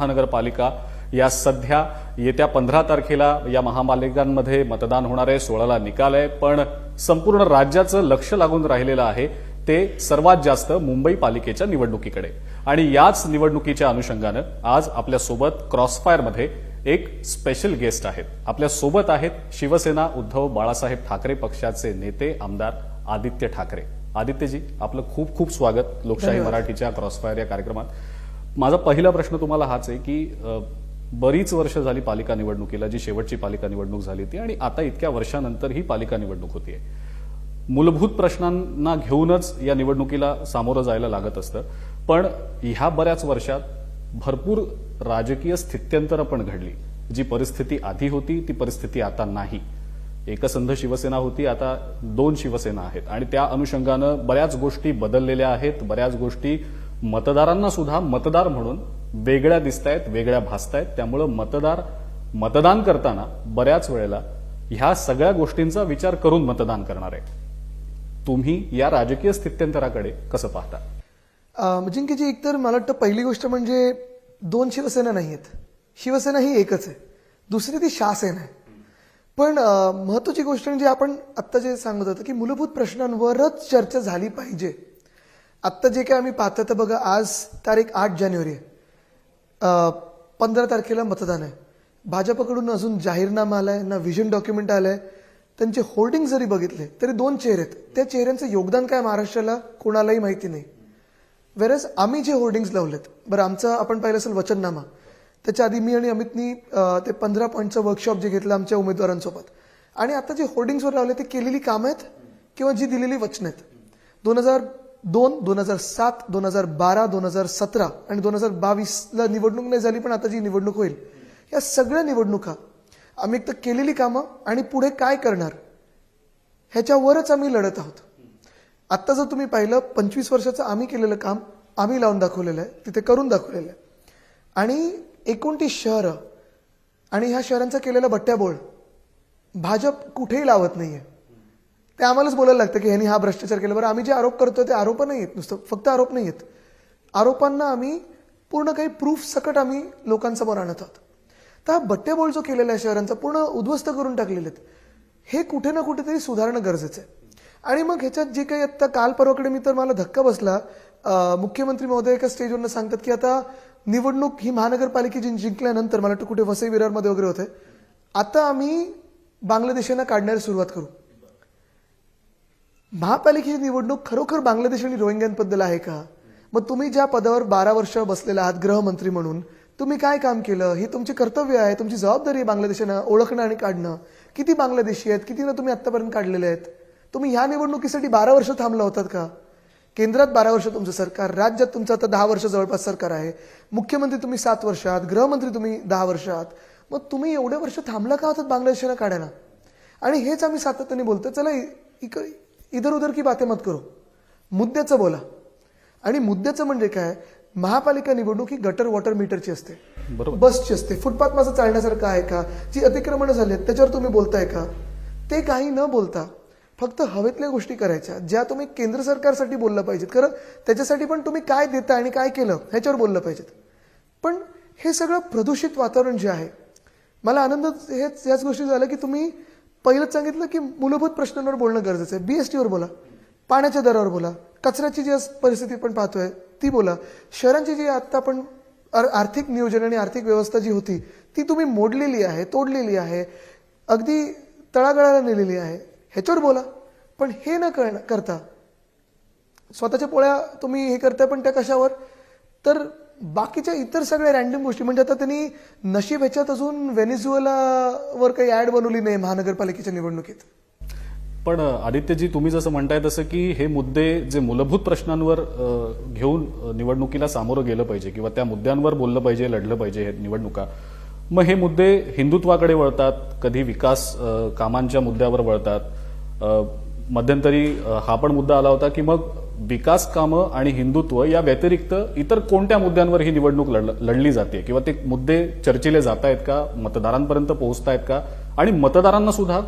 महानगरपालिका या सध्या येत्या 15 तारखेला या महापालिकांमध्ये मतदान होणार आहे. 16ला निकाल आहे, पण संपूर्ण राज्याचं लक्ष लागून राहिलेलं आहे ते सर्वात जास्त मुंबई पालिकेच्या निवडणुकीकडे. आणि याच निवडणुकीच्या अनुषंगानं आज आपल्यासोबत क्रॉसफायरमध्ये एक स्पेशल गेस्ट आहेत. आपल्या सोबत आहेत शिवसेना उद्धव बाळासाहेब ठाकरे पक्षाचे नेते आमदार आदित्य ठाकरे. आदित्यजी, आपलं खूप खूप स्वागत लोकशाही मराठीच्या क्रॉसफायर या कार्यक्रमात. माझा पहिला प्रश्न तुम्हाला हाच आहे की बरीच वर्ष झाली पालिका निवडणुकीला, जी शेवटची पालिका निवडणूक झाली ती, आणि आता इतक्या वर्षानंतर ही पालिका निवडणूक होतीये. मूलभूत प्रश्नांना घेऊनच या निवडणुकीला सामोरं जायला लागत असतं, पण ह्या बऱ्याच वर्षात भरपूर राजकीय स्थित्यंतरं पण घडली. जी परिस्थिती आधी होती ती परिस्थिती आता नाही. एकसंध शिवसेना होती, आता 2 शिवसेना आहेत, आणि त्या अनुषंगानं बऱ्याच गोष्टी बदललेल्या आहेत. बऱ्याच गोष्टी मतदारांना सुद्धा मतदार म्हणून वेगळ्या दिसतायत, वेगळ्या भासतायत. त्यामुळं मतदान करताना बऱ्याच वेळेला ह्या सगळ्या गोष्टींचा विचार करून मतदान करणार आहे. तुम्ही या राजकीय स्थित्यंतराकडे कसं पाहता? जिंकीजी, एकतर मला वाटतं पहिली गोष्ट म्हणजे 2 शिवसेना नाहीयेत. शिवसेना ही एकच आहे. दुसरी ती शासेना आहे. पण महत्वाची गोष्ट म्हणजे आपण आत्ता जे सांगत होतो की मूलभूत प्रश्नांवरच चर्चा झाली पाहिजे. आत्ता जे काय आम्ही पाहतो तर बघा, आज तारीख 8 जानेवारी आहे. 15 तारखेला मतदान आहे. भाजपकडून अजून जाहीरनामा आलाय ना, व्हिजन डॉक्युमेंट आलंय. त्यांचे होर्डिंग जरी बघितले तरी 2 चेहरे आहेत. त्या चेहऱ्यांचं योगदान काय महाराष्ट्राला कोणालाही माहिती नाही. वेरस आम्ही जे होर्डिंग्स लावलेत, बरं आमचं आपण पाहिलं असेल वचननामा, त्याच्या आधी मी आणि अमितनी ते 15 पॉईंटचं वर्कशॉप जे घेतलं आमच्या उमेदवारांसोबत, आणि आता जे होर्डिंग्सवर लावले ते केलेली कामं आहेत किंवा जी दिलेली वचनं आहेत. 2002, 2007, 2012, 2017 आणि 2022ला निवडणूक नाही झाली, पण आता जी निवडणूक होईल, या सगळ्या निवडणुका आम्ही एक तर केलेली कामं आणि पुढे काय करणार ह्याच्यावरच आम्ही लढत आहोत. आत्ता जर तुम्ही पाहिलं, 25 वर्षाचं आम्ही केलेलं काम आम्ही लावून दाखवलेलं आहे, तिथे करून दाखवलेलं आहे. आणि 29 शहरं आणि ह्या शहरांचा केलेला बट्ट्याबोळ भाजप कुठेही लावत नाहीये. ते आम्हालाच बोलायला लागतं की ह्यांनी हा भ्रष्टाचार केला. बरं, आम्ही जे आरोप करतोय ते आरोप नाही आहेत, नुसतं फक्त आरोप नाही आहेत. आरोपांना आम्ही पूर्ण काही प्रूफ सकट आम्ही लोकांसमोर आणत आहोत. तर हा बट्ट्याबोळ जो केलेला आहे शहरांचा, पूर्ण उद्ध्वस्त करून टाकलेले आहेत, हे कुठे ना कुठेतरी सुधारणं गरजेचं आहे. आणि मग ह्याच्यात जे काही आता काल परवाकडे मी तर मला धक्का बसला, मुख्यमंत्री महोदय एका स्टेजवरनं सांगतात की आता निवडणूक ही महानगरपालिकेची जिंकल्यानंतर, मला वाटतं कुठे वसई विरारमध्ये वगैरे होते, आता आम्ही बांगलादेशांना काढण्याला सुरुवात करू. महापालिकेची निवडणूक खरोखर बांगलादेश आणि रोहिंग्यांबद्दल आहे का? मग तुम्ही ज्या पदावर 12 वर्ष बसलेला आहात गृहमंत्री म्हणून, तुम्ही काय काम केलं? ही तुमचे कर्तव्य आहे, तुमची जबाबदारी आहे बांगलादेशांना ओळखणं आणि काढणं. किती बांगलादेशी आहेत, किती ना तुम्ही आतापर्यंत काढलेले आहेत? तुम्ही ह्या निवडणुकीसाठी 12 वर्ष थांबला होतात का? केंद्रात 12 वर्ष तुमचं सरकार, राज्यात तुमचं आता 10 वर्ष जवळपास सरकार आहे. मुख्यमंत्री तुम्ही 7 वर्ष आहात, गृहमंत्री तुम्ही 10 वर्ष आहात. मग तुम्ही एवढे वर्ष थांबला का होतात बांगलादेशाला काढायला? आणि हेच आम्ही सातत्याने बोलतो, चला इधर उधर की बातें मत करो, मुद्द्याचं बोला. आणि मुद्द्याचं म्हणजे काय, महापालिका निवडणूक ही गटर वॉटर मीटरची असते, बसची असते. फुटपाथ माझं चालण्यासारखं आहे का? जी अतिक्रमणं झाली आहेत त्याच्यावर तुम्ही बोलताय का? ते काही न बोलता फक्त हवेतल्या गोष्टी करायच्या, ज्या तुम्ही केंद्र सरकारसाठी बोललं पाहिजेत. खरं त्याच्यासाठी पण तुम्ही काय देता आणि काय केलं ह्याच्यावर बोललं पाहिजेत. पण हे सगळं प्रदूषित वातावरण जे आहे, मला आनंद याच गोष्टी झाला की तुम्ही पहिलंच सांगितलं की मूलभूत प्रश्नांवर बोलणं गरजेचं आहे. BSTवर बोला, पाण्याच्या दरावर बोला, कचऱ्याची जी परिस्थिती आपण पाहतोय ती बोला, शहरांची जी आता आपण आर्थिक नियोजन आणि आर्थिक व्यवस्था जी होती ती तुम्ही मोडलेली आहे, तोडलेली आहे, अगदी तळागाळाला नेलेली आहे, ह्याच्यावर बोला. पण हे न करता स्वतःच्या पोळ्या तुम्ही हे करताय, पण त्या कशावर? तर बाकीच्या इतर सगळ्या रॅन्डम गोष्टी. म्हणजे आता त्यांनी नशीब ह्याच्यात अजून व्हेनेझुएलावर काही ऍड बनवली नाही महानगरपालिकेच्या निवडणुकीत. पण आदित्यजी, तुम्ही जसं म्हणताय तसं की हे मुद्दे जे मूलभूत प्रश्नांवर घेऊन निवडणुकीला सामोरं गेलं पाहिजे किंवा त्या मुद्द्यांवर बोललं पाहिजे, लढलं पाहिजे हे निवडणुका, मग हे मुद्दे हिंदुत्वाकडे वळतात, कधी विकास कामांच्या मुद्द्यावर वळतात. मध्यंतरी हा पण मुद्दा आला होता की मग विकास कामं आणि हिंदुत्व या व्यतिरिक्त इतर कोणत्या मुद्द्यांवर ही निवडणूक लढली जाते, किंवा ते मुद्दे चर्चिले जात आहेत का, मतदारांपर्यंत पोहोचतायत का, आणि मतदारांना सुद्धा